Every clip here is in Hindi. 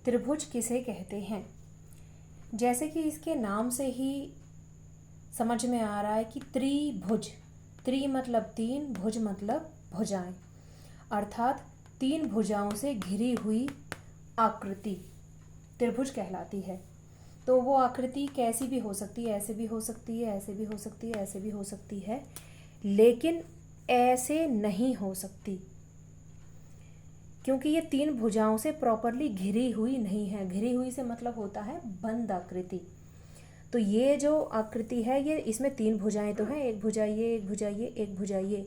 त्रिभुज किसे कहते हैं। जैसे कि इसके नाम से ही समझ में आ रहा है कि त्रिभुज, त्रि मतलब तीन, भुज मतलब भुजाएं, अर्थात तीन भुजाओं से घिरी हुई आकृति त्रिभुज कहलाती है। तो वो आकृति कैसी भी हो सकती है, ऐसे भी हो सकती है, ऐसे भी हो सकती है, ऐसे भी हो सकती है, लेकिन ऐसे नहीं हो सकती, क्योंकि ये तीन भुजाओं से प्रॉपरली घिरी हुई नहीं है। घिरी हुई से मतलब होता है बंद आकृति। तो ये जो आकृति है, ये इसमें तीन भुजाएं तो हैं, एक भुजा ये, एक भुजा ये, एक भुजा ये,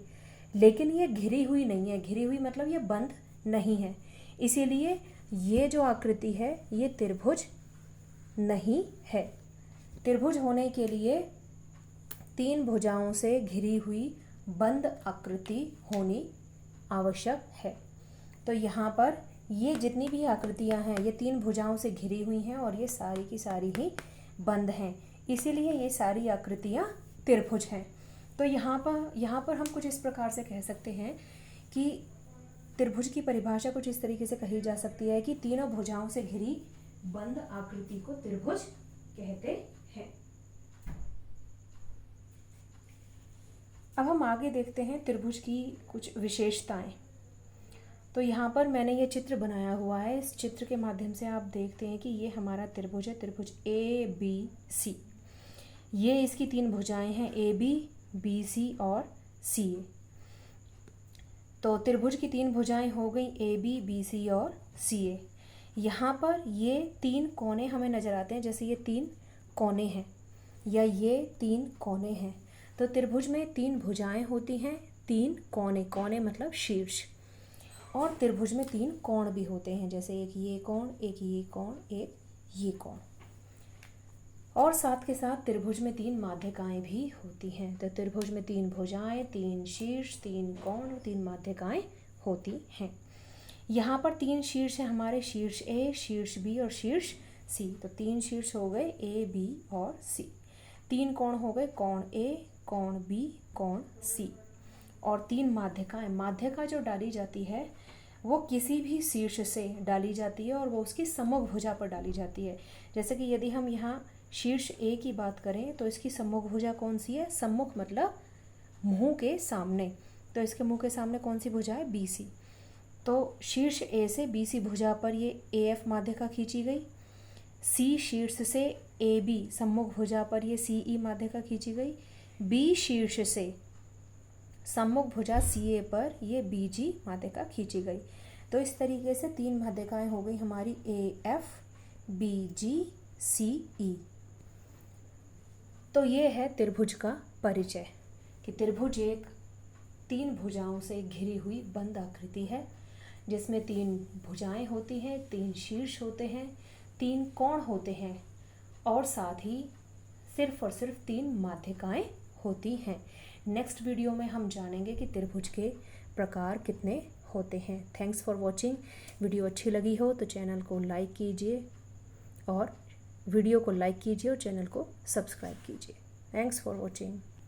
लेकिन ये घिरी हुई नहीं है। घिरी हुई मतलब ये बंद नहीं है, इसीलिए ये जो आकृति है ये त्रिभुज नहीं है। त्रिभुज होने के लिए तीन भुजाओं से घिरी हुई बंद आकृति होनी आवश्यक है। तो यहाँ पर ये जितनी भी आकृतियाँ हैं ये तीन भुजाओं से घिरी हुई हैं और ये सारी की सारी ही बंद हैं, इसीलिए ये सारी आकृतियाँ त्रिभुज हैं। तो यहाँ पर हम कुछ इस प्रकार से कह सकते हैं कि त्रिभुज की परिभाषा कुछ इस तरीके से कही जा सकती है कि तीनों भुजाओं से घिरी बंद आकृति को त्रिभुज कहते हैं। अब हम आगे देखते हैं त्रिभुज की कुछ विशेषताएं। तो यहाँ पर मैंने ये चित्र बनाया हुआ है, इस चित्र के माध्यम से आप देखते हैं कि ये हमारा त्रिभुज है, त्रिभुज ए बी सी। ये इसकी तीन भुजाएं हैं, ए बी, बी सी और सी ए। तो त्रिभुज की तीन भुजाएं हो गई, ए बी, बी सी और सी ए। यहाँ पर ये तीन कोने हमें नज़र आते हैं, जैसे ये तीन कोने हैं या ये तीन कोने हैं। तो त्रिभुज में तीन भुजाएं होती हैं, तीन कोने, कोने मतलब शीर्ष, और त्रिभुज में तीन कोण भी होते हैं, जैसे एक ये कोण, एक ये कोण, एक ये कोण, और साथ के साथ त्रिभुज में तीन माध्यिकाएं भी होती हैं। तो त्रिभुज में तीन भुजाएं, तीन शीर्ष, तीन कोण, तीन माध्यिकाएं होती हैं। यहाँ पर तीन शीर्ष हैं हमारे, शीर्ष ए, शीर्ष बी और शीर्ष सी। तो तीन शीर्ष हो गए ए, बी और सी। तीन कोण हो गए, कोण ए, कोण बी, कोण सी। और तीन माध्यिकाएं, माध्यिका जो डाली जाती है वो किसी भी शीर्ष से डाली जाती है और वो उसकी सम्मुख भुजा पर डाली जाती है। जैसे कि यदि हम यहाँ शीर्ष ए की बात करें तो इसकी सम्मुख भुजा कौन सी है, सम्मुख मतलब मुंह के सामने, तो इसके मुंह के सामने कौन सी भुजा है, बी सी। तो शीर्ष ए से बी सी भुजा पर ये ए एफ माध्यिका खींची गई। सी शीर्ष से ए बी सम्मुख भुजा पर ये सी ई माध्यिका खींची गई। बी शीर्ष से सम्मुख भुजा सी ए पर ये बी जी माध्यिका खींची गई। तो इस तरीके से तीन माध्यिकाएं हो गई हमारी, ए एफ, बी जी, सी ई। तो ये है त्रिभुज का परिचय कि त्रिभुज एक तीन भुजाओं से घिरी हुई बंद आकृति है, जिसमें तीन भुजाएं होती हैं, तीन शीर्ष होते हैं, तीन कोण होते हैं और साथ ही सिर्फ और सिर्फ तीन माध्यिकाएं होती हैं। नेक्स्ट वीडियो में हम जानेंगे कि त्रिभुज के प्रकार कितने होते हैं। Thanks for watching. वीडियो अच्छी लगी हो तो चैनल को लाइक कीजिए और वीडियो को लाइक कीजिए और चैनल को सब्सक्राइब कीजिए। Thanks for watching.